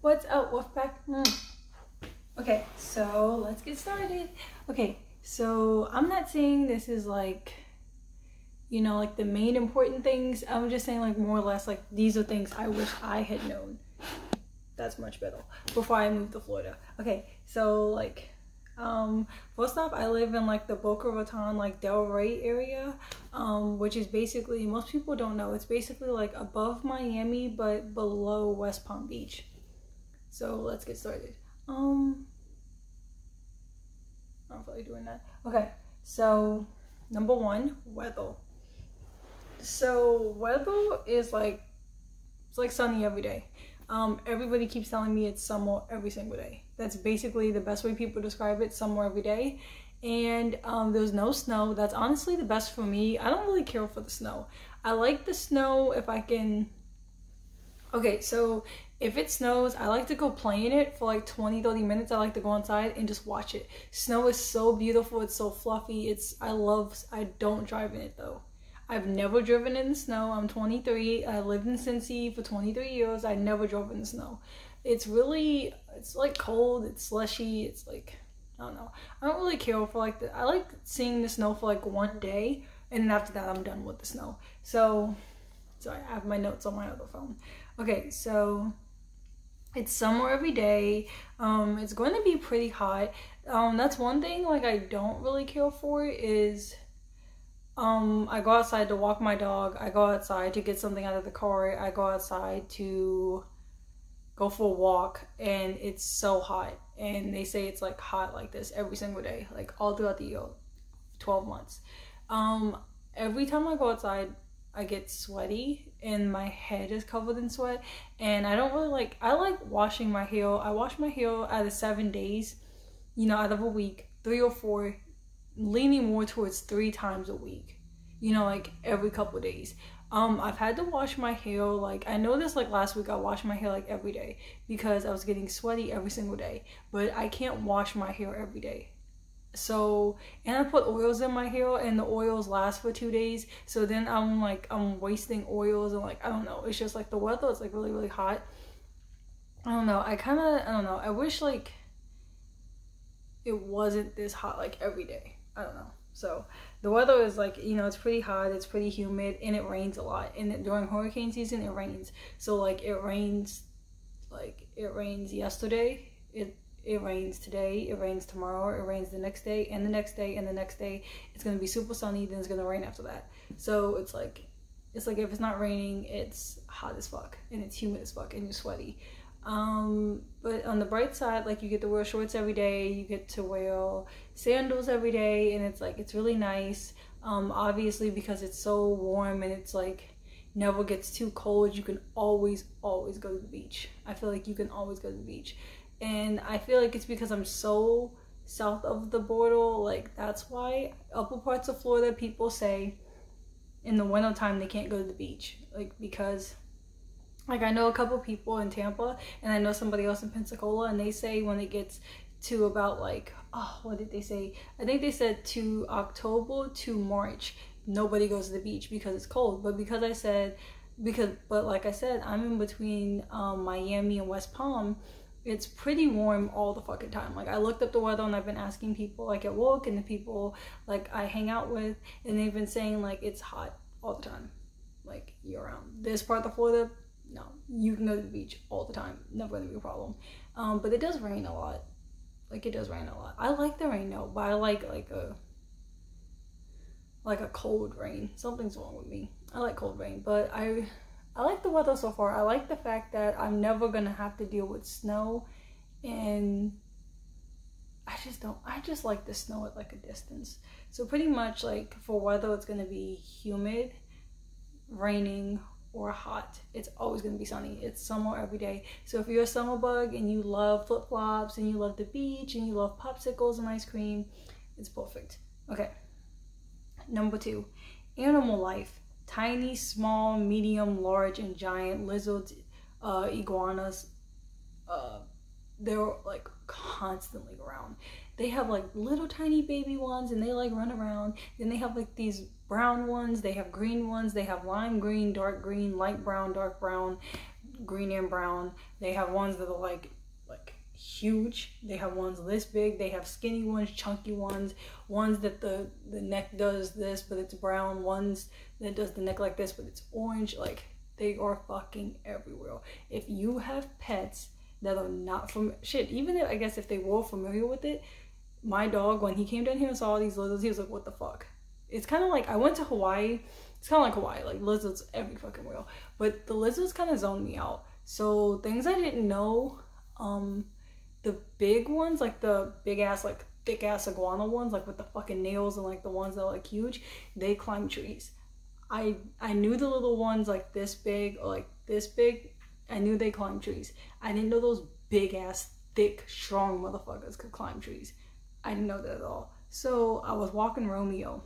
What's up, Wolfpack? Okay, so let's get started. Okay, so I'm not saying this is like, you know, like the main important things. I'm just saying like more or less like these are things I wish I had known. That's much better before I moved to Florida. Okay, so like first off, I live in like the Boca Raton, like Delray area, which is basically, most people don't know, it's basically like above Miami but below West Palm Beach. So let's get started. I don't feel like doing that. Okay, so number one, weather. So weather is like, it's like sunny every day. Everybody keeps telling me it's summer every single day. That's basically the best way people describe it, summer every day. And there's no snow. That's honestly the best for me. I don't really care for the snow. I like the snow if I can. Okay, so if it snows, I like to go play in it for like 20-30 minutes. I like to go inside and just watch it. Snow is so beautiful. It's so fluffy. I don't drive in it though. I've never driven in the snow. I'm 23. I lived in Cincy for 23 years. I never drove in the snow. It's like cold. It's slushy. It's like, I don't know. I don't really care for like I like seeing the snow for like one day. And then after that, I'm done with the snow. So, sorry, I have my notes on my other phone. Okay, so it's summer every day. It's going to be pretty hot. That's one thing like I don't really care for is I go outside to walk my dog. I go outside to get something out of the car. I go outside to go for a walk, and it's so hot. And they say it's like hot like this every single day, like all throughout the year, 12 months. Every time I go outside, I get sweaty and my head is covered in sweat, and I don't really like, I like washing my hair. I wash my hair out of 7 days, you know, out of a week, 3 or 4, leaning more towards 3 times a week, you know, like every couple of days. I've had to wash my hair, like I noticed like last week I washed my hair like every day because I was getting sweaty every single day, but I can't wash my hair every day. So, and I put oils in my hair and the oils last for 2 days, so then I'm wasting oils, and like I don't know, it's just like the weather is like really, really hot. I don't know, I don't know, I wish like it wasn't this hot like every day. I don't know. So the weather is like, you know, it's pretty hot, it's pretty humid, and it rains a lot. And during hurricane season it rains, so like it rains yesterday, it rains today, it rains tomorrow, it rains the next day, and the next day, and the next day. It's gonna be super sunny, then it's gonna rain after that. So it's like if it's not raining, it's hot as fuck, and it's humid as fuck, and you're sweaty. But on the bright side, like you get to wear shorts every day, you get to wear sandals every day, and it's like, it's really nice. Obviously because it's so warm and it's like never gets too cold, you can always go to the beach. I feel like you can always go to the beach. And I feel like it's because I'm so south of the border, like that's why upper parts of Florida, people say in the winter time they can't go to the beach, like because like I know a couple people in Tampa, and I know somebody else in Pensacola, and they say when it gets to about like, oh, what did they say? I think they said to October to March, nobody goes to the beach because it's cold. But but like I said, I'm in between Miami and West Palm. It's pretty warm all the fucking time. Like I looked up the weather, and I've been asking people like at work and the people like I hang out with, and they've been saying like it's hot all the time, like year round. This part of Florida, no, you can go to the beach all the time, never gonna be a problem. But it does rain a lot. Like it does rain a lot. I like the rain though, but I like a cold rain. Something's wrong with me. I like cold rain, but I like the weather so far. I like the fact that I'm never gonna have to deal with snow, and I just like the snow at like a distance. So pretty much like for weather, it's gonna be humid, raining, or hot. It's always gonna be sunny. It's summer every day. So if you're a summer bug and you love flip-flops and you love the beach and you love popsicles and ice cream, it's perfect. Okay, number 2, animal life. Tiny, small, medium, large, and giant lizards, iguanas, they're like constantly around. They have like little tiny baby ones, and they like run around. Then they have like these brown ones, they have green ones, they have lime green, dark green, light brown, dark brown, green and brown. They have ones that are like huge. They have ones this big. They have skinny ones, chunky ones, ones that the neck does this but it's brown, ones that does the neck like this but it's orange. Like, they are fucking everywhere. If you have pets that are not from shit, even if, I guess if they were familiar with it, my dog, when he came down here and saw all these lizards, he was like, what the fuck? It's kind of like, I went to Hawaii. It's kind of like Hawaii, like lizards every fucking where. But the lizards kind of zoned me out. So things I didn't know, the big ones, like the big ass, like thick ass iguana ones, like with the fucking nails, and like the ones that are like huge, they climb trees. I knew the little ones like this big or like this big, I knew they climb trees. I didn't know those big ass, thick, strong motherfuckers could climb trees. I didn't know that at all. So I was walking Romeo.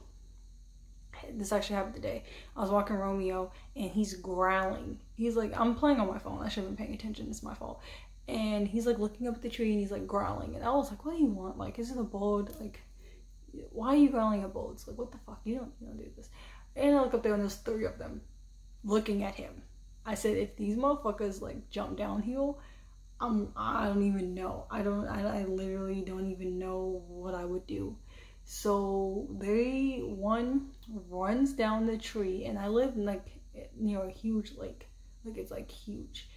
This actually happened today. I was walking Romeo and he's growling. He's like, I'm playing on my phone. I should have been paying attention. It's my fault. And he's like looking up at the tree and he's like growling. And I was like, what do you want? Like, is it a bird? Like, why are you growling at birds? Like, what the fuck? You don't do this. And I look up there and there's 3 of them looking at him. I said, if these motherfuckers like jump downhill, I don't even know. I literally don't even know what I would do. So one runs down the tree, and I live in like near a huge lake. Like, it's like huge.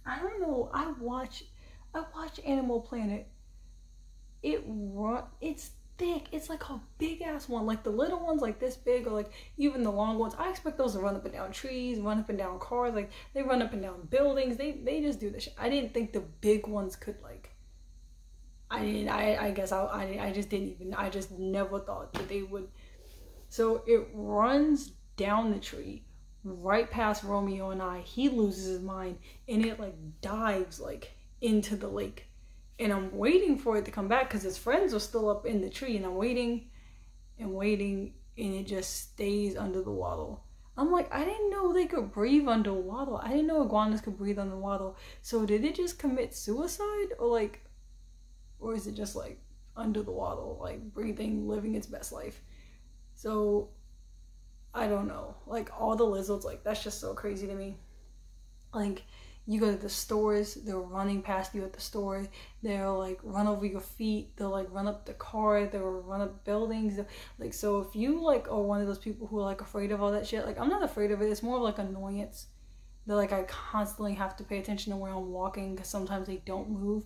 I don't know. I watch Animal Planet. It's thick. It's like a big ass one. Like the little ones like this big, or like even the long ones. I expect those to run up and down trees, run up and down cars. Like, they run up and down buildings. They just do this shit. I didn't think the big ones could like. I guess I just didn't even. I just never thought that they would. So it runs down the tree, right past Romeo and I. He loses his mind, and it like dives like into the lake. And I'm waiting for it to come back because his friends are still up in the tree, and I'm waiting and waiting, and it just stays under the water. I'm like, I didn't know they could breathe underwater. I didn't know iguanas could breathe underwater. So did it just commit suicide, or is it just like under the water, like breathing, living its best life? So I don't know. Like, all the lizards, like, that's just so crazy to me. Like, you go to the stores, they're running past you at the store. They'll like run over your feet. They'll like run up the car. They'll run up buildings. Like, so if you like are one of those people who are like afraid of all that shit, like, I'm not afraid of it. It's more of like annoyance. That like I constantly have to pay attention to where I'm walking because sometimes they don't move.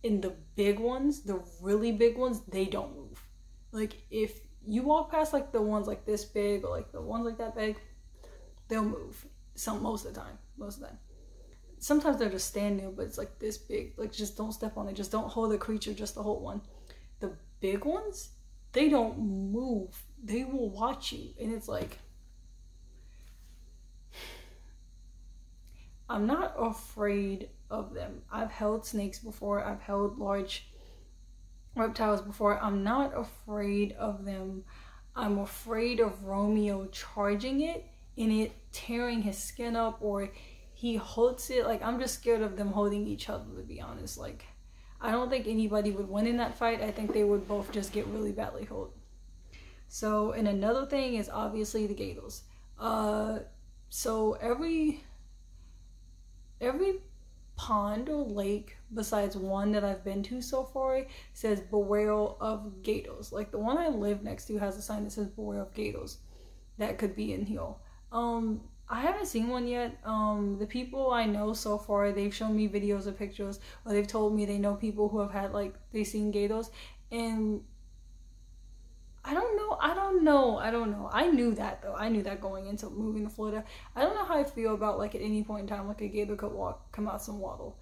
In the big ones, the really big ones, they don't move. Like, if you walk past like the ones like this big or like the ones like that big, they'll move. Most of the time. Sometimes they'll just stand there, but it's like this big. Like, just don't step on it. Just don't hold the creature, just to hold one. The big ones, they don't move. They will watch you. And it's like, I'm not afraid of them. I've held snakes before. I've held large reptiles before. I'm not afraid of them. I'm afraid of Romeo charging it and it tearing his skin up, or he holds it. Like, I'm just scared of them holding each other, to be honest. Like, I don't think anybody would win in that fight. I think they would both just get really badly hurt. So, and another thing is obviously the gators. So every pond or lake besides one that I've been to so far says beware of gators. Like, the one I live next to has a sign that says beware of gators that could be in here. I haven't seen one yet. The people I know so far, they've shown me videos or pictures, or they've told me they know people who have had, like, they've seen gators, and I don't know. I knew that, though. I knew that going into moving to Florida. I don't know how I feel about, like, at any point in time, like, a gator could come out some water.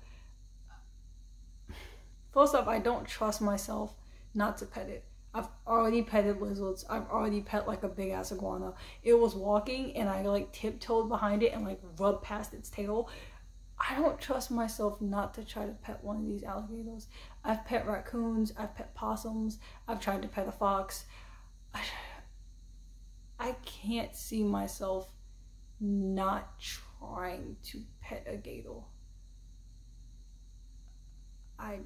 First off, I don't trust myself not to pet it. I've already petted lizards. I've already pet like a big ass iguana. It was walking and I like tiptoed behind it and like rubbed past its tail. I don't trust myself not to try to pet one of these alligators. I've pet raccoons. I've pet possums. I've tried to pet a fox. I can't see myself not trying to pet a gator. I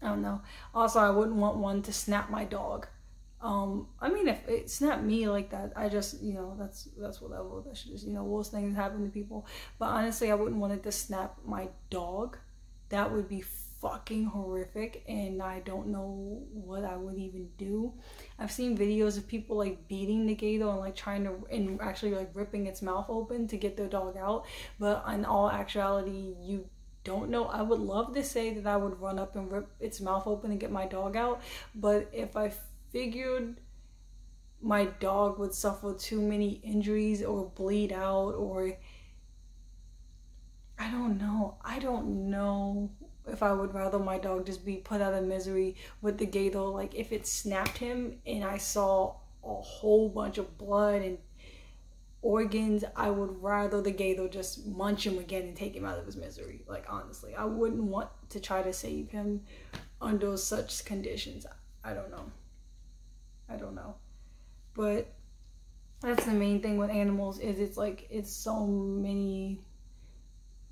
don't know. Also, I wouldn't want one to snap my dog. I mean, if it snapped me like that, I just, you know, that's whatever. That's just, you know, worst things happen to people. But honestly, I wouldn't want it to snap my dog. That would be fucking horrific, and I don't know what I would even do. I've seen videos of people like beating the gator and like trying to, and actually like ripping its mouth open to get their dog out. But in all actuality, you don't know. I would love to say that I would run up and rip its mouth open and get my dog out, but if I figured my dog would suffer too many injuries or bleed out, or I don't know if I would rather my dog just be put out of misery with the gator. Like if it snapped him and I saw a whole bunch of blood and organs, I would rather the gator just munch him again and take him out of his misery. Like honestly, I wouldn't want to try to save him under such conditions. I don't know. But that's the main thing with animals, is it's like, it's so many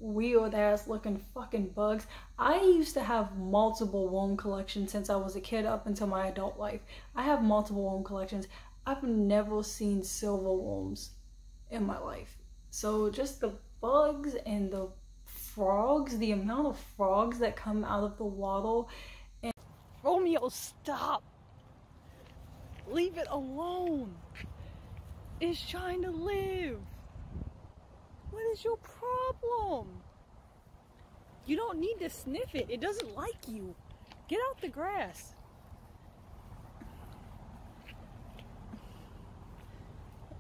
weird ass looking fucking bugs. I used to have multiple worm collections since I was a kid up until my adult life. I have multiple worm collections. I've never seen silver worms in my life. So just the bugs and the frogs, the amount of frogs that come out of the water. And Romeo, stop! Leave it alone. It's trying to live. What is your problem? You don't need to sniff it. It doesn't like you. Get out the grass.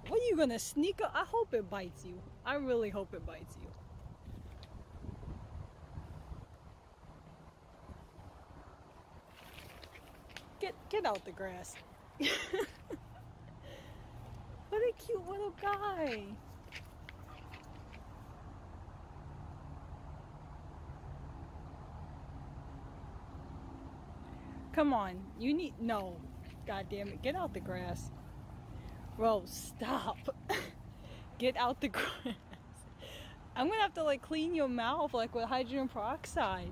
What are you gonna sneak up? I hope it bites you. I really hope it bites you. Get out the grass. What a cute little guy. Come on, you need, no. God damn it, get out the grass. Bro, stop. Get out the grass. I'm gonna have to like clean your mouth like with hydrogen peroxide.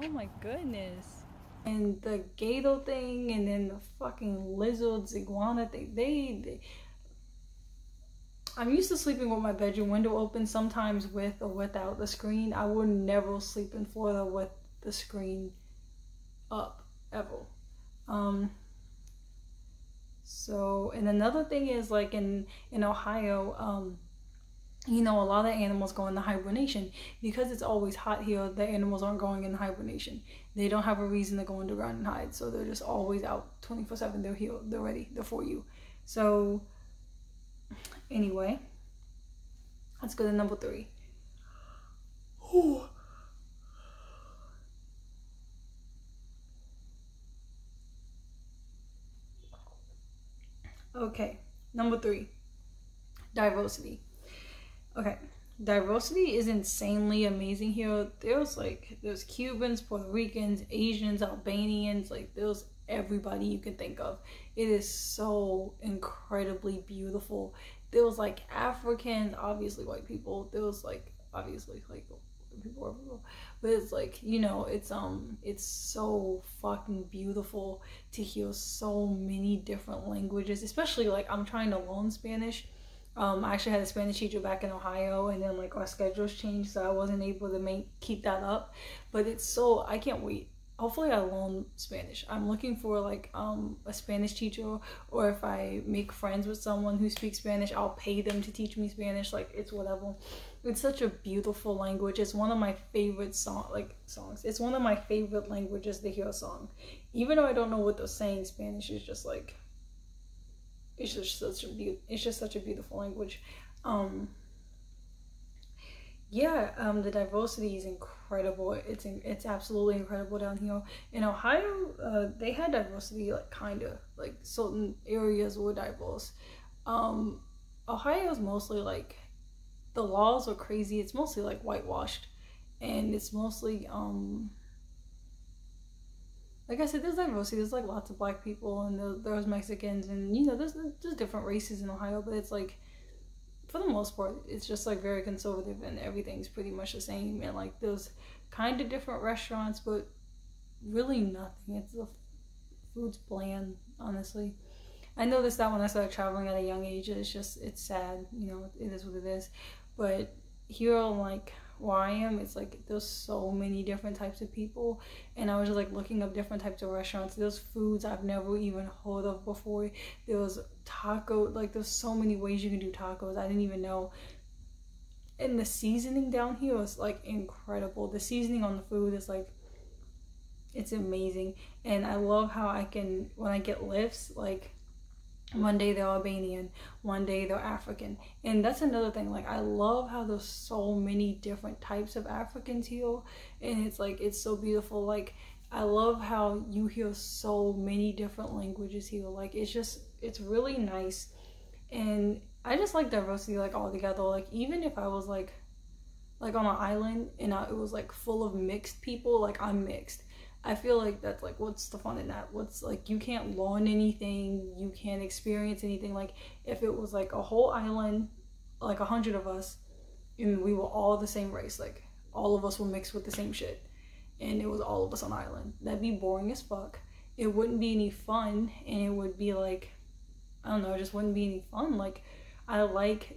Oh my goodness. And the gator thing, and then the fucking lizards, iguana thing, I'm used to sleeping with my bedroom window open, sometimes with or without the screen. I would never sleep in Florida with the screen up, ever. So, and another thing is, like in Ohio, you know, a lot of animals go into hibernation. Because it's always hot here, the animals aren't going into hibernation. They don't have a reason to go underground and hide, so they're just always out 24/7. They're here, they're ready, they're for you. So anyway, let's go to number 3. Ooh. Okay, number 3, diversity. Okay, diversity is insanely amazing here. There's Cubans, Puerto Ricans, Asians, Albanians, like there's everybody you can think of. It is so incredibly beautiful. There was like Africans, obviously white people. There was like obviously like people everywhere. But it's like, you know, it's so fucking beautiful to hear so many different languages, especially like I'm trying to learn Spanish. I actually had a Spanish teacher back in Ohio, and then like our schedules changed, so I wasn't able to keep that up. But it's so, I can't wait. Hopefully I learn Spanish. I'm looking for like a Spanish teacher, or if I make friends with someone who speaks Spanish, I'll pay them to teach me Spanish. Like, it's whatever. It's such a beautiful language. It's one of my favorite songs. It's one of my favorite languages to hear a song. Even though I don't know what they're saying, Spanish is just like, it's just such a beautiful language. The diversity is incredible. It's absolutely incredible down here. In Ohio, they had diversity, like kinda, like certain areas were diverse. Ohio is mostly like, the laws are crazy. It's mostly like whitewashed, and it's mostly like I said, there's diversity. There's like lots of black people, and there's Mexicans, and you know, there's different races in Ohio, but it's like, for the most part, it's just like very conservative, and everything's pretty much the same. And like, there's kind of different restaurants, but really nothing. It's a food's bland, honestly. I noticed that when I started traveling at a young age. It's sad, you know, it is what it is. But here, like where I am, it's like there's so many different types of people, and I was just like looking up different types of restaurants. There's foods I've never even heard of before. There was taco, like there's so many ways you can do tacos I didn't even know. And the seasoning down here is like incredible. The seasoning on the food is like, it's amazing. And I love how I can, when I get lifts, like one day they're Albanian, one day they're African. And that's another thing, like I love how there's so many different types of Africans here, and it's like, it's so beautiful. Like I love how you hear so many different languages here. Like it's really nice. And I just like diversity, like all together. Like even if I was like on an island and it was like full of mixed people, like I'm mixed, I feel like that's like, what's the fun in that? What's like, you can't learn anything, you can't experience anything. Like if it was like a whole island, like 100 of us, and we were all the same race, like all of us were mixed with the same shit, and it was all of us on the island, that'd be boring as fuck. It wouldn't be any fun, and it would be like, I don't know, it just wouldn't be any fun. Like I like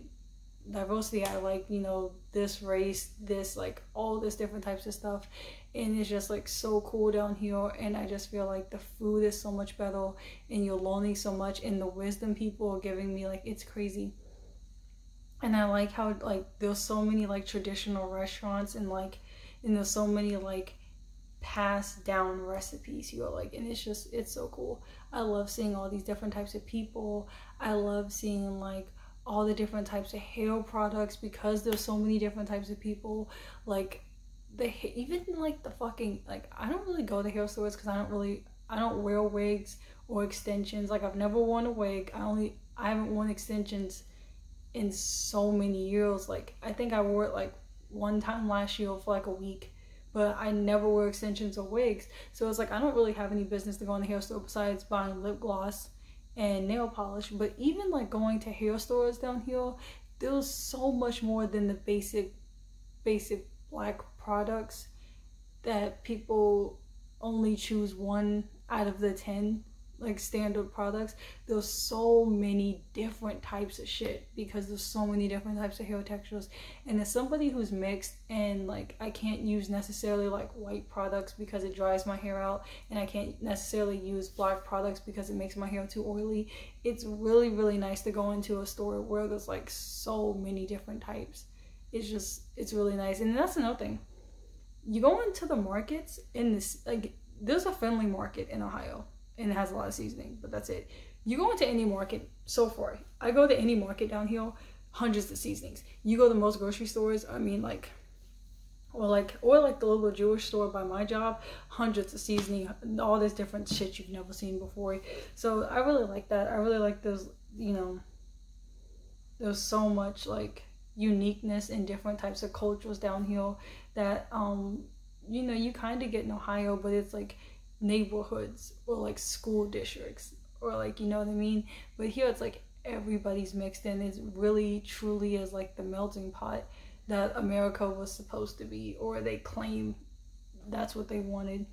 diversity. I like, you know, this race, this, like all this different types of stuff, and it's just like so cool down here. And I just feel like the food is so much better, and you're learning so much, and the wisdom people are giving me, like it's crazy. And I like how like there's so many like traditional restaurants, and there's so many like passed down recipes here, like, and it's so cool. I love seeing all these different types of people. I love seeing like all the different types of hair products, because there's so many different types of people. Like even like the fucking, like I don't really go to hair stores because I don't wear wigs or extensions. Like I've never worn a wig. I haven't worn extensions in so many years. Like I think I wore it like one time last year for like a week, but I never wear extensions or wigs. So it's like I don't really have any business to go in the hair store besides buying lip gloss and nail polish. But even like going to hair stores down here, there's so much more than the basic black products that people only choose one out of the 10 like standard products. There's so many different types of shit because there's so many different types of hair textures. And as somebody who's mixed, and like I can't use necessarily like white products because it dries my hair out, and I can't necessarily use black products because it makes my hair too oily, it's really, really nice to go into a store where there's like so many different types. It's really nice. And that's another thing, you go into the markets in this, like there's a Findlay market in Ohio, and it has a lot of seasoning, but that's it. You go into any market, so far, I go to any market down here, hundreds of seasonings. You go to most grocery stores, I mean like, or like the little Jewish store by my job, hundreds of seasoning, all this different shit you've never seen before. So I really like that. I really like those, you know, there's so much like uniqueness in different types of cultures down here that, you know, you kind of get in Ohio, but it's like neighborhoods or like school districts, or like, you know what I mean. But here it's like everybody's mixed in. It really truly is like the melting pot that America was supposed to be, or they claim that's what they wanted.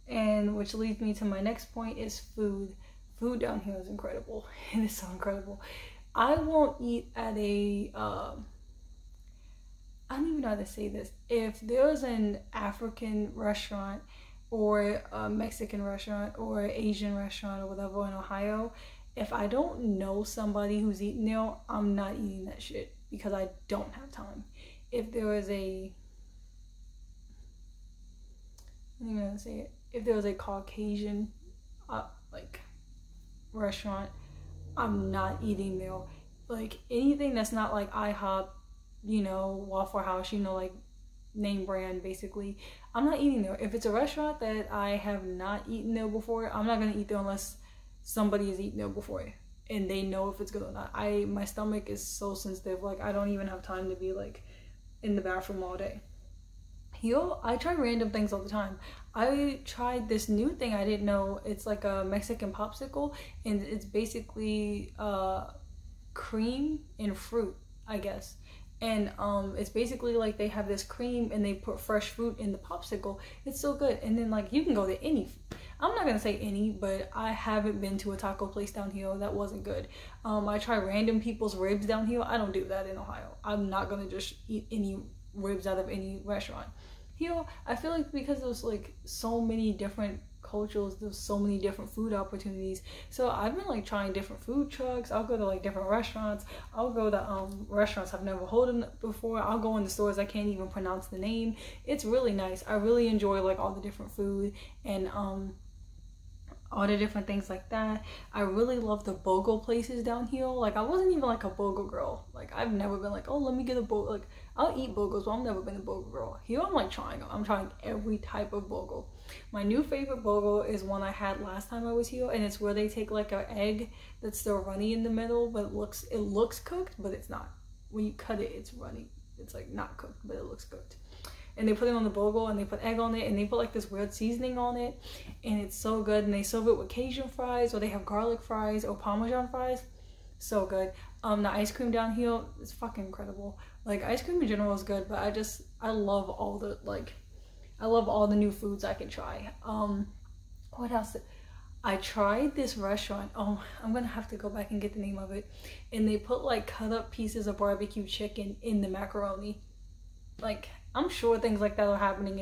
And which leads me to my next point is food. Food down here is incredible. It is so incredible. I won't eat at a I don't even know how to say this. If there's an African restaurant or a Mexican restaurant or an Asian restaurant or whatever in Ohio, if I don't know somebody who's eating there, I'm not eating that shit because I don't have time. If there is a, I don't even know how to say it. If there was a Caucasian like restaurant, I'm not eating there. Like anything that's not like IHOP, you know, Waffle House, you know, like name brand basically, I'm not eating there. If it's a restaurant that I have not eaten there before, I'm not gonna eat there unless somebody has eaten there before and they know if it's good or not. My stomach is so sensitive, like I don't even have time to be like in the bathroom all day. Here, I try random things all the time. I tried this new thing I didn't know. It's like a Mexican popsicle, and it's basically cream and fruit, I guess. And it's basically like they have this cream and they put fresh fruit in the popsicle. It's so good. And then like you can go to any, I I'm not gonna say any, but I haven't been to a taco place down here that wasn't good. I try random people's ribs down here. I don't do that in Ohio. I'm not gonna just eat any ribs out of any restaurant. Here, I feel like because there's like so many different cultures, there's so many different food opportunities. So I've been like trying different food trucks. I'll go to like different restaurants. I'll go to restaurants I've never heard of before. I'll go into stores I can't even pronounce the name. It's really nice. I really enjoy like all the different food and all the different things like that. I really love the BOGO places down here. Like I wasn't even like a BOGO girl. Like I've never been like, oh, let me get a BOGO. Like I'll eat BOGOs, but I've never been a BOGO girl. Here I'm like trying them. I'm trying every type of BOGO. My new favorite BOGO is one I had last time I was here, and it's where they take like an egg that's still runny in the middle, but it looks cooked, but it's not. When you cut it, it's runny. It's like not cooked, but it looks cooked. And they put it on the BOGO, and they put egg on it, and they put like this weird seasoning on it, and it's so good. And they serve it with Cajun fries, or they have garlic fries or Parmesan fries. So good. The ice cream down here is fucking incredible. Like ice cream in general is good, but I love all the new foods I can try. What else? I tried this restaurant. Oh, I'm gonna have to go back and get the name of it. And they put like cut up pieces of barbecue chicken in the macaroni. Like I'm sure things like that are happening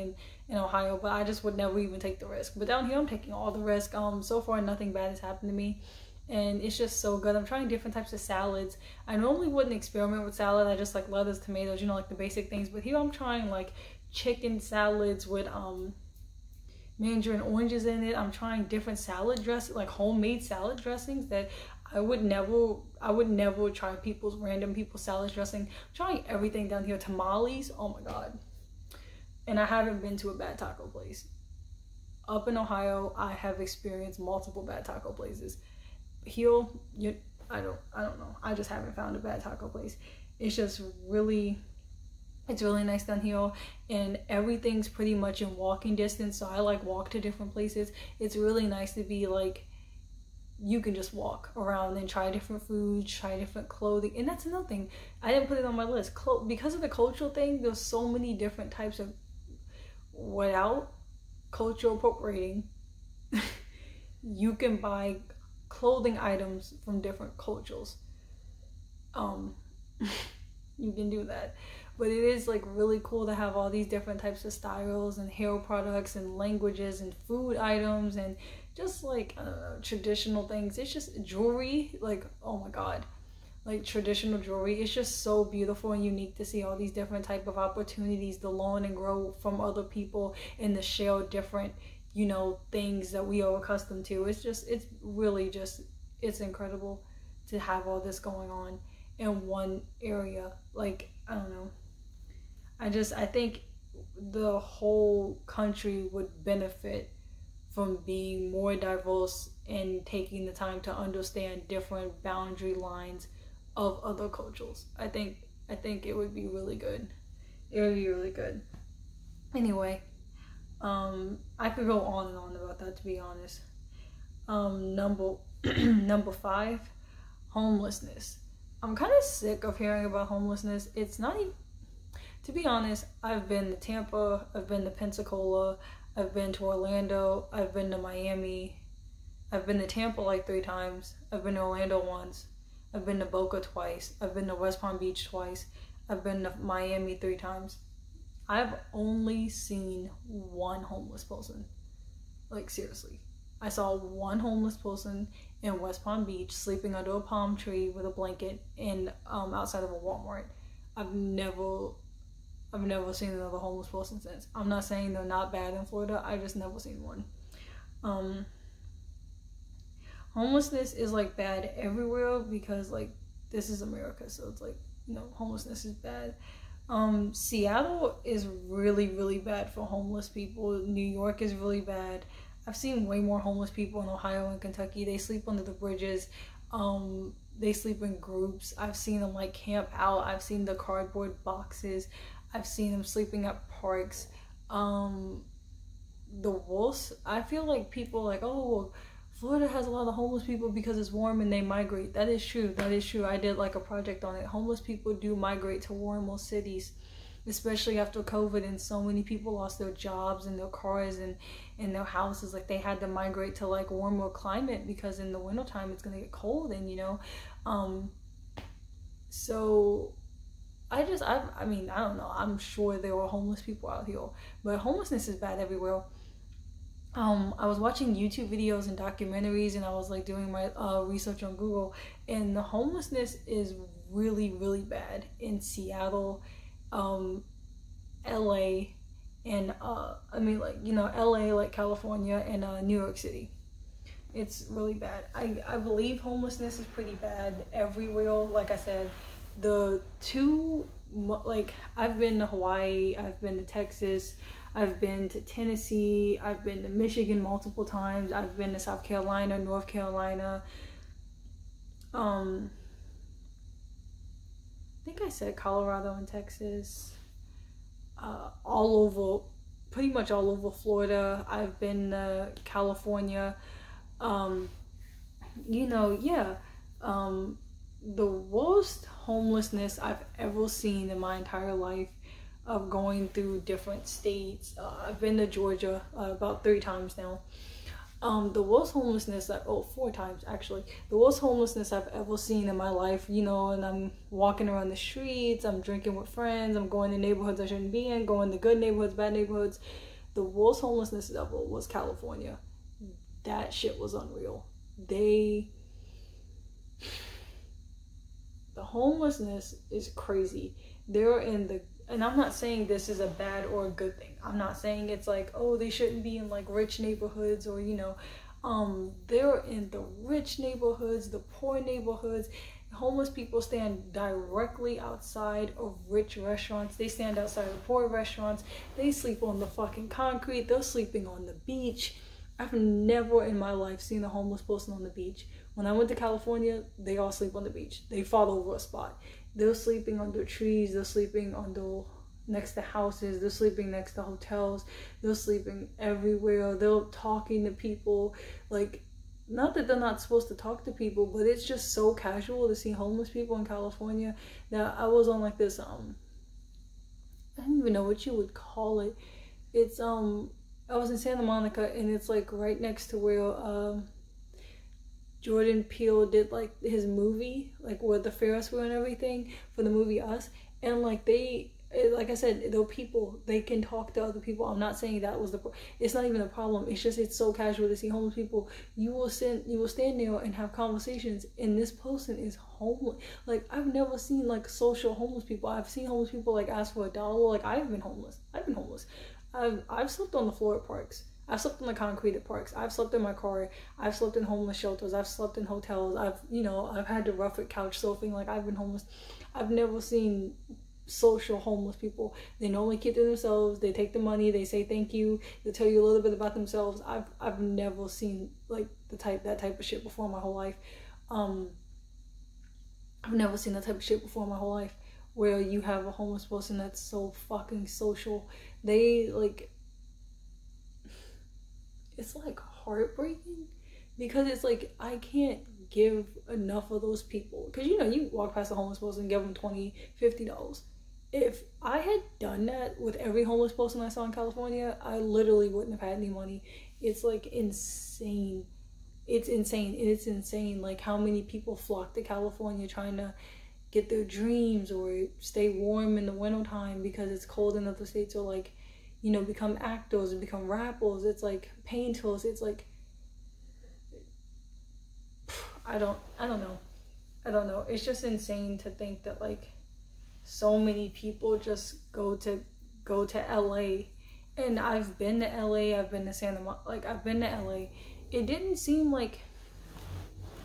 in Ohio, but I just would never even take the risk. But down here I'm taking all the risk. So far nothing bad has happened to me, and it's just so good. I'm trying different types of salads. I normally wouldn't experiment with salad. I just like lettuce, tomatoes, you know, like the basic things. But here I'm trying like chicken salads with mandarin oranges in it. I'm trying different salad dressings, like homemade salad dressings that I would never try random people's salad dressing. I'm trying everything down here. Tamales, oh my god. And I haven't been to a bad taco place. Up in Ohio, I have experienced multiple bad taco places. Here, I don't know. I just haven't found a bad taco place. It's just really, it's really nice down here, and everything's pretty much in walking distance. So I like walk to different places. It's really nice to be like, you can just walk around and try different foods, try different clothing. And that's another thing, I didn't put it on my list. Because of the cultural thing, there's so many different types of, without cultural appropriating, you can buy clothing items from different cultures. You can do that. But it is like really cool to have all these different types of styles and hair products and languages and food items and just like, I don't know, traditional things. It's just jewelry, like, oh my god, like traditional jewelry. It's just so beautiful and unique to see all these different type of opportunities to learn and grow from other people and to share different, you know, things that we are accustomed to. It's really just, it's incredible to have all this going on in one area. Like, I don't know. I think the whole country would benefit from being more diverse and taking the time to understand different boundary lines of other cultures. I think it would be really good. It would be really good. Anyway, I could go on and on about that, to be honest. Number 5, homelessness. I'm kind of sick of hearing about homelessness. It's not even, to be honest, I've been to Tampa, I've been to Pensacola, I've been to Orlando, I've been to Miami, I've been to Tampa like 3 times, I've been to Orlando once, I've been to Boca twice, I've been to West Palm Beach twice, I've been to Miami 3 times. I've only seen one homeless person. Like, seriously. I saw one homeless person in West Palm Beach sleeping under a palm tree with a blanket and outside of a Walmart. I've never seen another homeless person since. I'm not saying they're not bad in Florida. I just never seen one. Homelessness is like bad everywhere because like this is America, so it's like, you know, homelessness is bad. Seattle is really, really bad for homeless people. New York is really bad. I've seen way more homeless people in Ohio and Kentucky. They sleep under the bridges. They sleep in groups. I've seen them like camp out. I've seen the cardboard boxes. I've seen them sleeping at parks. The wolves, I feel like people like, oh, Florida has a lot of homeless people because it's warm and they migrate. That is true. That is true. I did like a project on it. Homeless people do migrate to warmer cities. especially after COVID, and so many people lost their jobs and their cars and their houses. Like, they had to migrate to like warmer climate because in the wintertime it's gonna get cold, and so I mean, I don't know, I'm sure there are homeless people out here, but homelessness is bad everywhere. I was watching YouTube videos and documentaries, and I was like doing my research on Google, and the homelessness is really, really bad in Seattle, LA, and LA, like California, and New York City. It's really bad. I believe homelessness is pretty bad everywhere. Like I said, I've been to Hawaii, I've been to Texas, I've been to Tennessee, I've been to Michigan multiple times, I've been to South Carolina, North Carolina, I think I said Colorado and Texas, pretty much all over Florida. I've been to California. The worst homelessness I've ever seen in my entire life, of going through different states. I've been to Georgia about 3 times now. The worst homelessness, 4 times actually. The worst homelessness I've ever seen in my life, and I'm walking around the streets, I'm drinking with friends, I'm going to neighborhoods I shouldn't be in, going to good neighborhoods, bad neighborhoods. The worst homelessness ever was California. That shit was unreal. The homelessness is crazy. And I'm not saying this is a bad or a good thing. I'm not saying it's like, oh, they shouldn't be in like rich neighborhoods, or they're in the rich neighborhoods, the poor neighborhoods. Homeless people stand directly outside of rich restaurants. They stand outside of poor restaurants. They sleep on the fucking concrete. They're sleeping on the beach. I've never in my life seen a homeless person on the beach. When I went to California, they all sleep on the beach. They fall over a spot. They're sleeping under trees. They're sleeping next to houses. They're sleeping next to hotels. They're sleeping everywhere. They're talking to people. Like, not that they're not supposed to talk to people, but it's just so casual to see homeless people in California that I was on like this, I don't even know what you would call it. It's, I was in Santa Monica, and it's like right next to where, Jordan Peele did like his movie, like with the Ferris wheel and everything for the movie Us. And like like I said, they're people, they can talk to other people. I'm not saying that was it's not even a problem. It's just, it's so casual to see homeless people. You will stand there and have conversations, and this person is homeless. Like, I've never seen like social homeless people. I've seen homeless people like ask for $1. Like, I've been homeless. I've slept on the floor at parks. I've slept on the concrete at parks. I've slept in my car. I've slept in homeless shelters. I've slept in hotels. I've had to rough it couch surfing. Like, I've been homeless. I've never seen social homeless people. They normally keep to themselves. They take the money. They say thank you. They tell you a little bit about themselves. I've never seen like that type of shit before in my whole life. I've never seen that type of shit before in my whole life, where you have a homeless person that's so fucking social. It's like heartbreaking, because it's like, I can't give enough of those people, because you walk past a homeless person and give them $20, $50. If I had done that with every homeless person I saw in California, I literally wouldn't have had any money. It's like insane. It's insane like how many people flock to California trying to get their dreams or stay warm in the wintertime because it's cold in other states, or like, become actors and become rappers. It's like painters. It's like, I don't know. It's just insane to think that like so many people just go to LA. And I've been to LA, I've been to I've been to LA. It didn't seem like,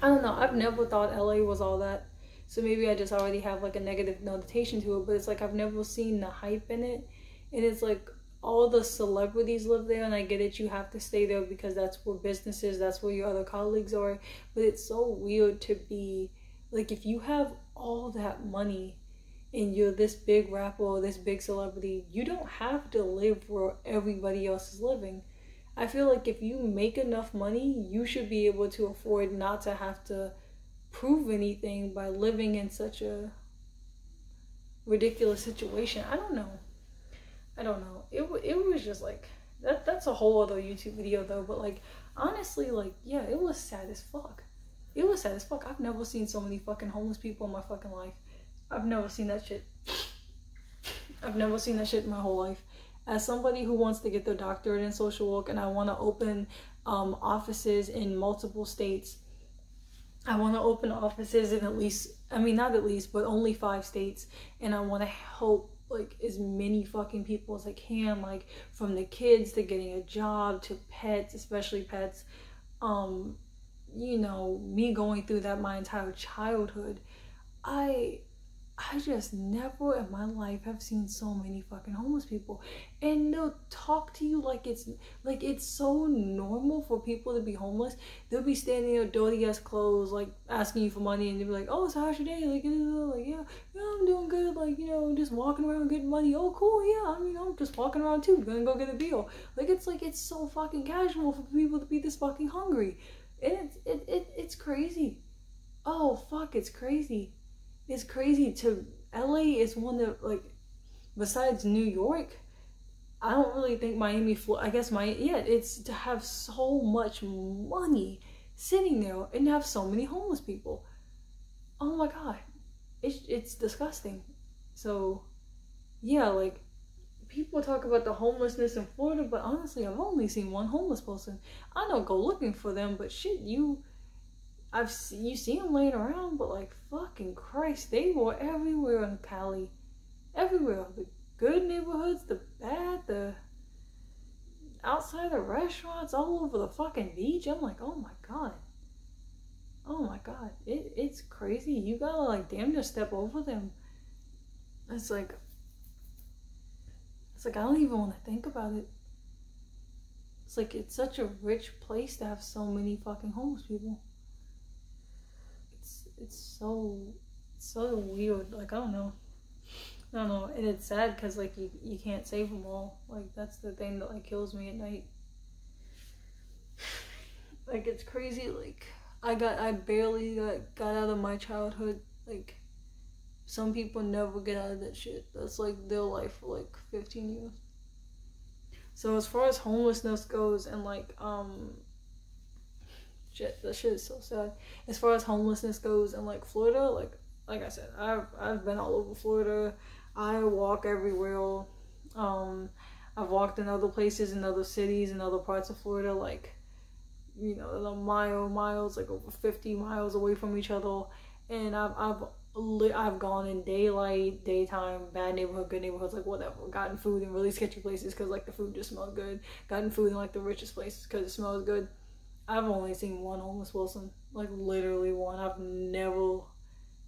I don't know, I've never thought LA was all that. So maybe I just already have like a negative notation to it, but it's like I've never seen the hype in it. And it's like all the celebrities live there, and I get it, you have to stay there because that's where business is, that's where your other colleagues are. But it's so weird to be like, if you have all that money and you're this big rapper or this big celebrity, you don't have to live where everybody else is living. I feel like if you make enough money, you should be able to afford not to have to prove anything by living in such a ridiculous situation. I don't know. I don't know. It was just like that's a whole other YouTube video though. But like honestly, like yeah, it was sad as fuck. It was sad as fuck. I've never seen so many fucking homeless people in my fucking life. I've never seen that shit. I've never seen that shit in my whole life. As somebody who wants to get their doctorate in social work and I want to open offices in multiple states, I want to open offices in at least, I mean not at least, but only 5 states, and I want to help like as many fucking people as I can, like from the kids to getting a job to pets, especially pets. You know, me going through that my entire childhood, I just never in my life have seen so many fucking homeless people. And they'll talk to you like it's so normal for people to be homeless. They'll be standing there dirty ass clothes, like asking you for money, and they'll be like, oh, so how's your day? Like yeah, I'm doing good, like, you know, just walking around getting money. Oh cool, yeah, I mean I'm just walking around too, gonna go get a deal. Like it's so fucking casual for people to be this fucking hungry. And it's crazy. Oh fuck, it's crazy. It's crazy. To LA is one of, like, besides New York, I don't really think Miami, I guess it's to have so much money sitting there and have so many homeless people. Oh my god, it's disgusting. So yeah, like people talk about the homelessness in Florida, but honestly I've only seen one homeless person. I don't go looking for them, but shit, you see them laying around, but like fucking Christ, they were everywhere in Cali, everywhere. The good neighborhoods, the bad, the outside the restaurants, all over the fucking beach. I'm like, oh my god, it's crazy. You gotta like damn near step over them. It's like I don't even want to think about it. It's like it's such a rich place to have so many fucking homeless people. It's so weird. Like I don't know, and it's sad because like you can't save them all. Like that's the thing that like kills me at night. Like it's crazy. Like I barely got out of my childhood. Like some people never get out of that shit. That's like their life for like 15 years. So as far as homelessness goes, and like shit, that shit is so sad. As far as homelessness goes in like Florida, like I said, I've been all over Florida. I walk everywhere. I've walked in other places, in other cities, in other parts of Florida, like, you know, the miles, like over 50 miles away from each other. And I've gone in daylight, daytime, bad neighborhood, good neighborhoods, like whatever. Gotten food in really sketchy places because like the food just smelled good. Gotten food in like the richest places because it smells good. I've only seen one homeless person, like literally one. I've never,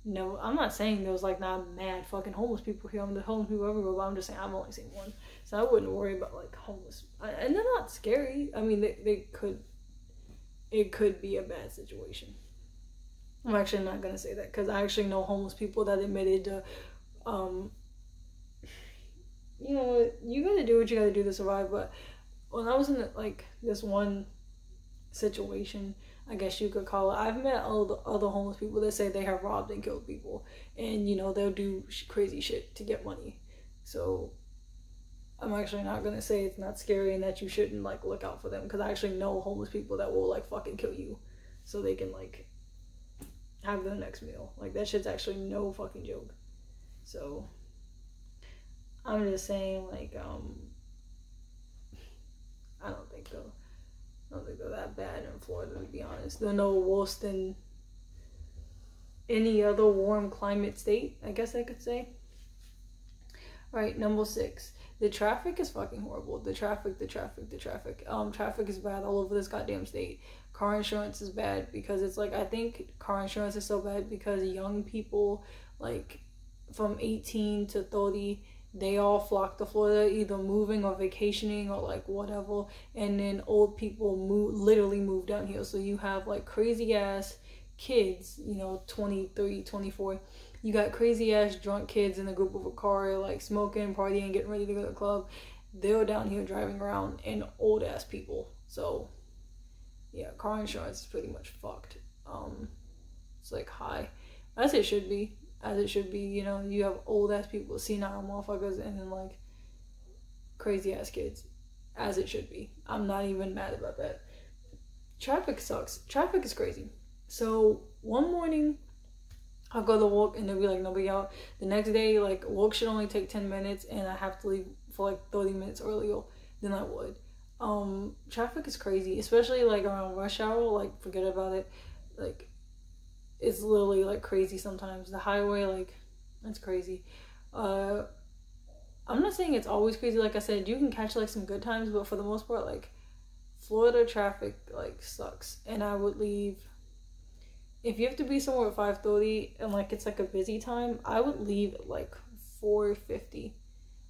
I'm not saying there was like not mad fucking homeless people here. I'm the homeless people everywhere, but I'm just saying I've only seen one. So I wouldn't worry about like homeless. And they're not scary. I mean, it could be a bad situation. I'm actually not going to say that because I actually know homeless people that admitted to, you know what, you got to do what you got to do to survive. But when I was in like this one situation, I guess you could call it, I've met all the other homeless people that say they have robbed and killed people, and you know they'll do crazy shit to get money. So I'm actually not gonna say it's not scary and that you shouldn't like look out for them, because I actually know homeless people that will like fucking kill you so they can like have their next meal. Like that shit's actually no fucking joke. So I'm just saying, like, I don't think they're that bad in Florida, to be honest. They're no worse than any other warm climate state, I guess I could say. Alright, number 6. The traffic is fucking horrible. The traffic. Traffic is bad all over this goddamn state. Car insurance is bad because it's like, I think car insurance is so bad because young people, like, from 18 to 30, they all flock to Florida, either moving or vacationing or like whatever. And then old people literally move down here. So you have like crazy ass kids, you know, 23, 24. You got crazy ass drunk kids in a group of a car, like smoking, partying, getting ready to go to the club. They're down here driving around, and old ass people. So yeah, car insurance is pretty much fucked. It's like high, as it should be. You know, you have old ass people, senile motherfuckers, and then like crazy ass kids, as it should be. I'm not even mad about that. Traffic sucks. Traffic is crazy. So one morning I'll go to walk and there'll be like nobody out. The next day, like, walk should only take 10 minutes and I have to leave for like 30 minutes earlier than I would. Traffic is crazy, especially like around rush hour. Like, forget about it. Like, it's literally like crazy sometimes. The highway, like, it's crazy. I'm not saying it's always crazy. Like I said, you can catch like some good times, but for the most part, like, Florida traffic like sucks. And I would leave, if you have to be somewhere at 5:30 and like it's like a busy time, I would leave at like 4:50.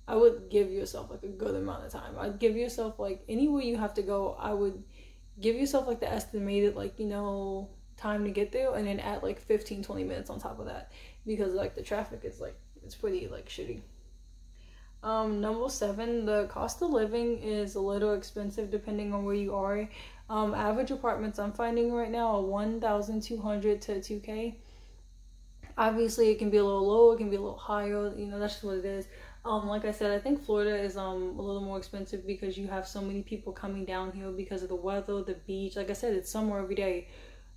I would give yourself like a good amount of time. I'd give yourself like, anywhere you have to go, I would give yourself like the estimated, like, you know, time to get there, and then add like 15-20 minutes on top of that, because like the traffic is like, it's pretty like shitty. Number 7, the cost of living is a little expensive depending on where you are. Average apartments I'm finding right now are $1,200 to $2,000. Obviously, it can be a little lower, it can be a little higher. You know, that's just what it is. Like I said, I think Florida is a little more expensive because you have so many people coming down here because of the weather, the beach. Like I said, it's summer every day.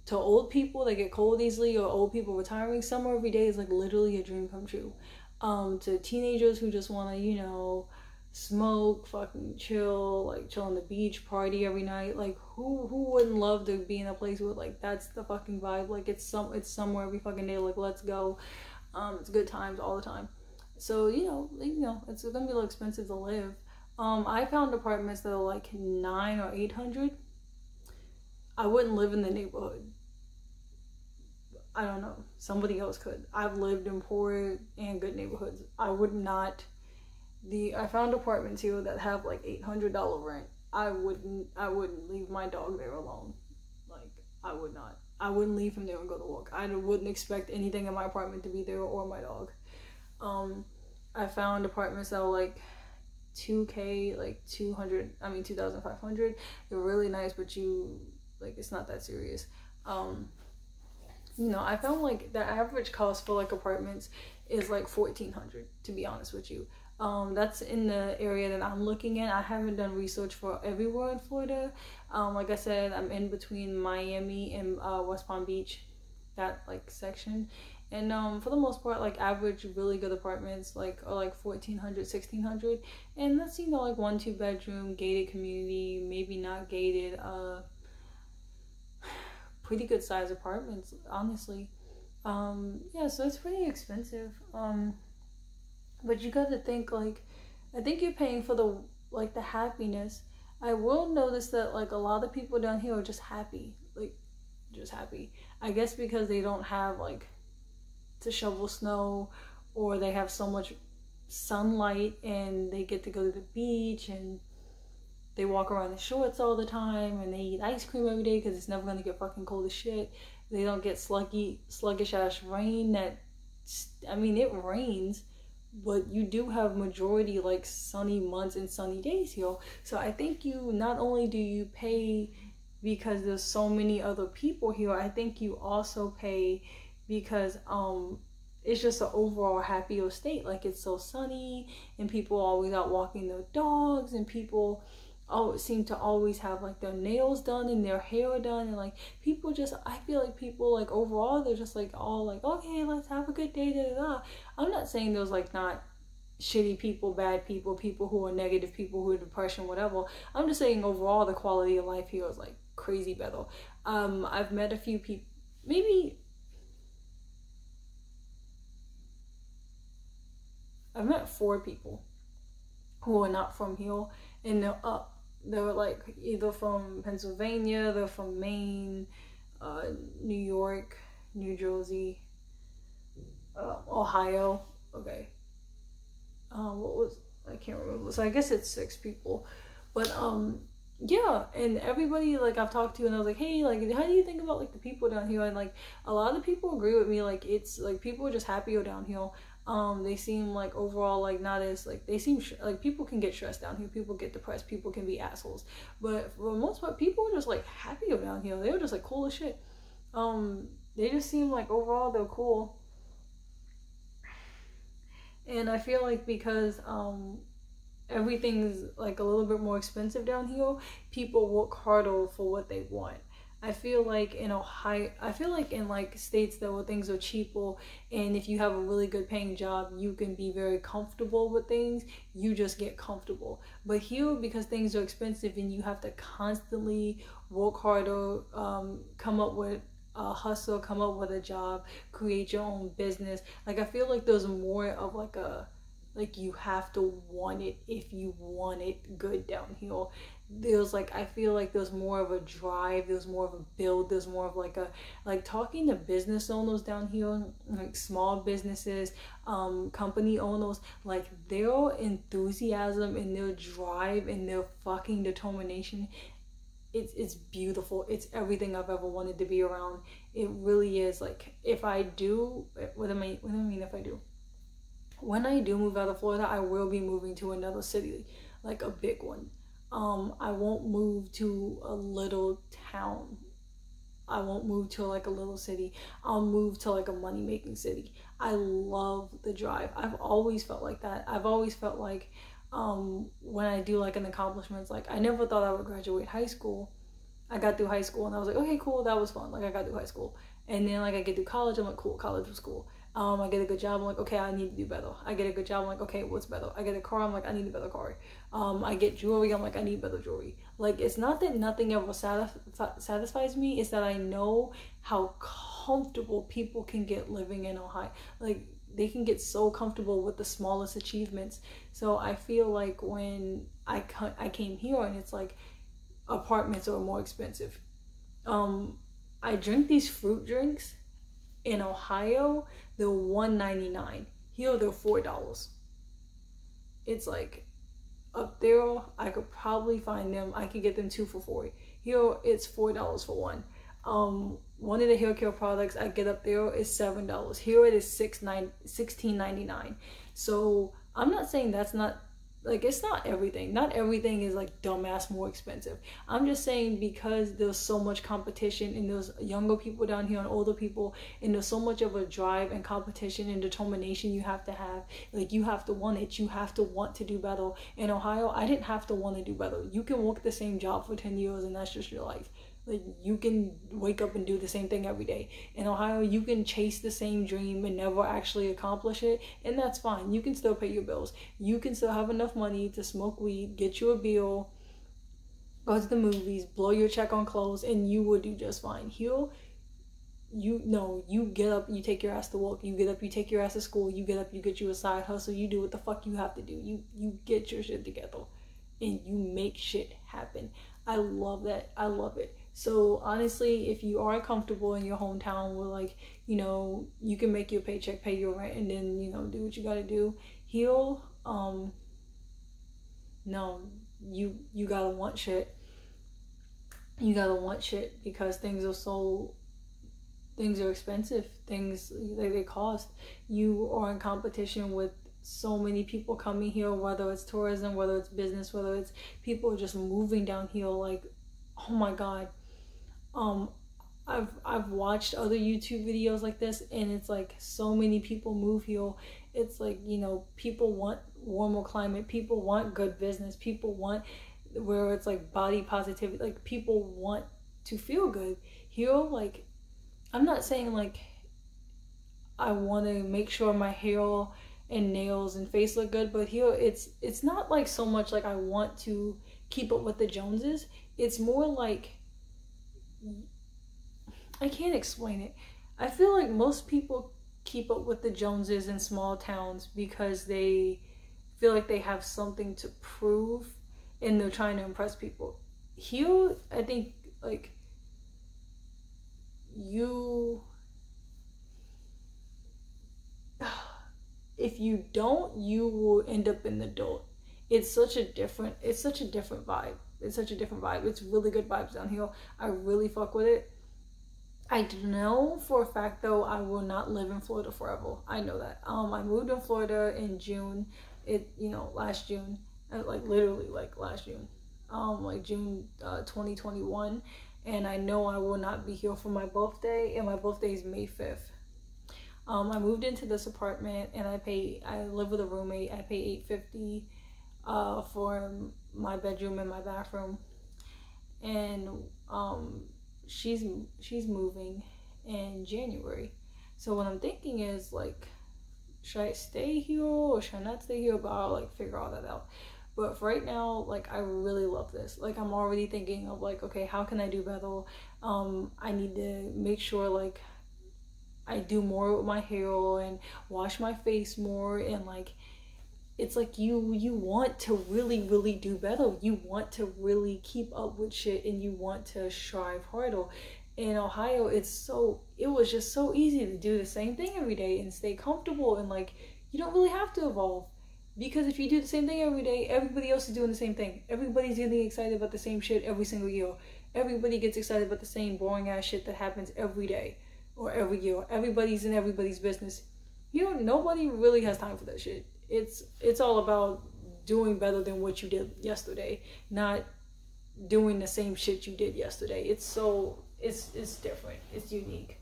To old people that get cold easily, or old people retiring, summer every day is like literally a dream come true. To teenagers who just want to, you know, smoke, fucking chill, like chill on the beach, party every night. Like, who wouldn't love to be in a place where like that's the fucking vibe? Like, it's somewhere every fucking day. Like, let's go. It's good times all the time. So you know, it's gonna be a little expensive to live. I found apartments that are like $900 or $800. I wouldn't live in the neighborhood. I don't know. Somebody else could. I've lived in poor and good neighborhoods. I would not. I found apartments here that have like $800 rent. I wouldn't leave my dog there alone. Like, I would not. I wouldn't leave him there and go to work. I wouldn't expect anything in my apartment to be there, or my dog. I found apartments that were like $2,000, like 2,500. They're really nice, but it's not that serious. You know, I found like the average cost for like apartments is like $1,400, to be honest with you. That's in the area that I'm looking at. I haven't done research for everywhere in Florida. Like I said, I'm in between Miami and West Palm Beach, that like section. And for the most part, like, average really good apartments like are like $1,400, $1,600, and that's, you know, like 1-2 bedroom, gated community, maybe not gated, pretty good size apartments, honestly. Yeah, so it's pretty expensive. But you gotta think, like, I think you're paying for the happiness. I will notice that like a lot of people down here are just happy, like just happy. I guess because they don't have like to shovel snow, or they have so much sunlight and they get to go to the beach and they walk around in shorts all the time, and they eat ice cream every day because it's never going to get fucking cold as shit. They don't get sluggish ass rain it rains, but you do have majority like sunny months and sunny days here. So I think you, not only do you pay because there's so many other people here, I think you also pay because it's just an overall happier state. Like, it's so sunny and people are always out walking their dogs, and people seem to always have like their nails done and their hair done, and like people just, I feel like people like overall they're just like all like, okay, let's have a good day, da da da. I'm not saying there's like not shitty people, bad people, people who are negative, people who are depression, whatever. I'm just saying overall the quality of life here is like crazy better. I've met a few people, I've met 4 people who are not from here, and they're like either from Pennsylvania, they're from Maine, New York, New Jersey, Ohio. Okay. I can't remember. So I guess it's 6 people. But yeah, and everybody like I've talked to, and I was like, hey, like, how do you think about like the people down here? And like a lot of people agree with me. Like, it's like people are just happier down here. They seem like overall like not as like, they seem like people can get stressed down here, people get depressed, people can be assholes, but for the most part people are just like happier down here. They were just like cool as shit. They just seem like overall they're cool, and I feel like because everything's like a little bit more expensive down here, people work harder for what they want. I feel like in Ohio, I feel like in like states that where things are cheaper, and if you have a really good paying job, you can be very comfortable with things. You just get comfortable. But here, because things are expensive and you have to constantly work harder, come up with a hustle, come up with a job, create your own business. Like I feel like there's more of like a, like you have to want it if you want it good down here. There's like, I feel like there's more of a drive, there's more of a build, there's more of like a, like talking to business owners down here, like small businesses, company owners, like their enthusiasm and their drive and their fucking determination, it's beautiful. It's everything I've ever wanted to be around. It really is. Like if I do, what do I mean if I do? When I do move out of Florida, I will be moving to another city, like a big one. I won't move to a little town. I won't move to like a little city. I'll move to like a money-making city. I love the drive. I've always felt like that. I've always felt like when I do like an accomplishments, like I never thought I would graduate high school. I got through high school and I was like, okay, cool, that was fun. Like I got through high school. And then like I get through college, I'm like, cool, college was cool. I get a good job, I'm like, okay, I need to do better. I get a good job, I'm like, okay, what's better? I get a car, I'm like, I need a better car. I get jewelry, I'm like, I need better jewelry. Like, it's not that nothing ever satisfies me, it's that I know how comfortable people can get living in Ohio. Like, they can get so comfortable with the smallest achievements. So I feel like when I came here and it's like, apartments are more expensive. I drink these fruit drinks in Ohio, they're $1.99. Here they're $4. It's like up there I could probably find them, I could get them 2 for $4. Here it's $4 for one. One of the hair care products I get up there is $7. Here it is $16.99. So I'm not saying that's not, like, it's not everything. Not everything is like dumbass more expensive. I'm just saying because there's so much competition and there's younger people down here and older people, and there's so much of a drive and competition and determination you have to have. Like, you have to want it. You have to want to do better. In Ohio, I didn't have to want to do better. You can work the same job for 10 years and that's just your life. Like, you can wake up and do the same thing every day. In Ohio, you can chase the same dream and never actually accomplish it, and that's fine. You can still pay your bills. You can still have enough money to smoke weed, get you a bill, go to the movies, blow your check on clothes, and you will do just fine. Here, you get up, you take your ass to work. You get up, you take your ass to school. You get up, you get you a side hustle. You do what the fuck you have to do. You get your shit together, and you make shit happen. I love that. I love it. So honestly, if you are comfortable in your hometown where, like, you know, you can make your paycheck, pay your rent, and then, you know, do what you gotta do, here, no, you gotta want shit. You gotta want shit because things are expensive. Things, they cost. You are in competition with so many people coming here, whether it's tourism, whether it's business, whether it's people just moving down here. Like, oh my god. I've watched other YouTube videos like this, and it's like so many people move here. It's like, you know, people want warmer climate, people want good business, people want where it's like body positivity, like people want to feel good. Here, like, I'm not saying like I want to make sure my hair and nails and face look good, but here it's not like so much like I want to keep up with the Joneses. It's more like, I can't explain it. I feel like most people keep up with the Joneses in small towns because they feel like they have something to prove and they're trying to impress people. Here, I think, like, if you don't, you will end up in the dirt. It's such a different vibe. It's such a different vibe. It's really good vibes down here. I really fuck with it. I know for a fact though I will not live in Florida forever. I know that. I moved in Florida in June. Last June. Like literally like last June. Like June 2021. And I know I will not be here for my birthday, and my birthday is May 5th. I moved into this apartment and I live with a roommate. I pay $850 for my bedroom and my bathroom. And she's moving in January. So what I'm thinking is like, should I stay here or should I not stay here? But I'll like figure all that out. But for right now, like, I really love this. Like, I'm already thinking of like, okay, how can I do better? I need to make sure like I do more with my hair and wash my face more, and like, it's like you want to really do better. You want to really keep up with shit, and you want to strive harder. In Ohio, it was just so easy to do the same thing every day and stay comfortable, and like, you don't really have to evolve, because if you do the same thing every day, everybody else is doing the same thing. Everybody's getting excited about the same shit every single year. Everybody gets excited about the same boring ass shit that happens every day or every year. Everybody's in everybody's business. Nobody really has time for that shit. It's all about doing better than what you did yesterday, not doing the same shit you did yesterday. It's different. It's unique.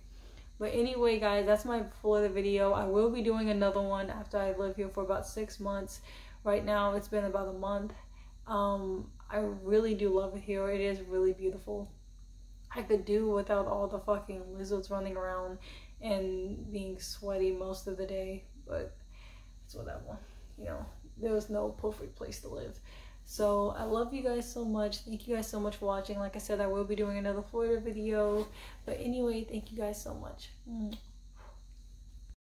But anyway, guys, that's my Florida video. I will be doing another one after I live here for about 6 months. Right now, it's been about a month. I really do love it here. It is really beautiful. I could do without all the fucking lizards running around and being sweaty most of the day, but it's whatever. There was no perfect place to live. So I love you guys so much. Thank you guys so much for watching. Like I said, I will be doing another Florida video. But anyway, thank you guys so much.